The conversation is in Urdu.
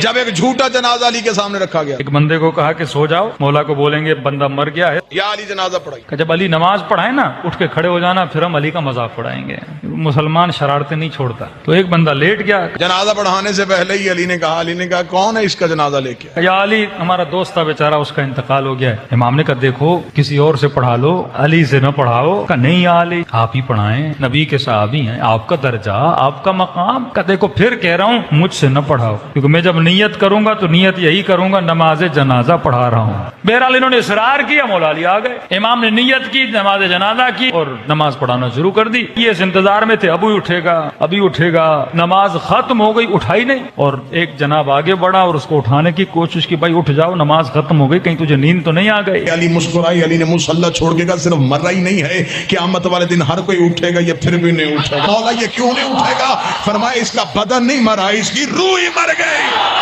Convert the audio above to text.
جب ایک جھوٹا جنازہ علی کے سامنے رکھا گیا، ایک بندے کو کہا کہ سو جاؤ، مولا کو بولیں گے بندہ مر گیا ہے، یا علی جنازہ پڑھائی، کہ جب علی نماز پڑھائے نا اٹھ کے کھڑے ہو جانا، پھر ہم علی کا مذاق پڑھائیں گے۔ مسلمان شرارتیں نہیں چھوڑتا، تو ایک بندہ لیٹ گیا، جنازہ پڑھانے سے پہلے ہی علی نے کہا کون ہے اس کا جنازہ لے کے؟ یا علی ہمارا دوست تھا بیچارہ، اس کا انتقال ہو گیا ہے۔ امام نے کہا دیکھو کسی اور سے پڑھا لو، علی سے نہ پڑھاؤ۔ کہا نہیں یا علی آپ ہی پڑھائیں، نبی کے صحابی ہیں، آپ کا درجہ، آپ کا مقام۔ کہا دیکھو پھر کہہ رہا ہوں مجھ سے نہ پڑھاؤ، کیونکہ میں جب نیت کروں گا تو نیت یہی کروں گا نماز جنازہ پڑھا رہا ہوں۔ بہرحال انہوں نے اصرار کیا، مولا علی آ گئے، امام نے نیت کی، نماز جنازہ کی اور نماز پڑھانا شروع کر دی۔ یہ اس انتظار میں تھے ابھی اٹھے گا ابھی اٹھے گا، نماز ختم ہو گئی اٹھائی نہیں، اور ایک جناب آگے بڑھا اور اس کو اٹھانے کی کوشش کی، بھائی اٹھ جاؤ نماز ختم ہو گئی، کہیں تجھے نیند تو نہیں آ گئی؟ علی مسکرائی، علی نے مصلی چھوڑ کے کہا صرف مرا ہی نہیں ہے، قیامت والے دن ہر کوئی اٹھے گا، یہ پھر بھی نہیں اٹھے گا۔ مولا یہ کیوں نہیں اٹھے گا؟ فرمایا اس کا بدن نہیں مرا، اس کی روح ہی مر گئی۔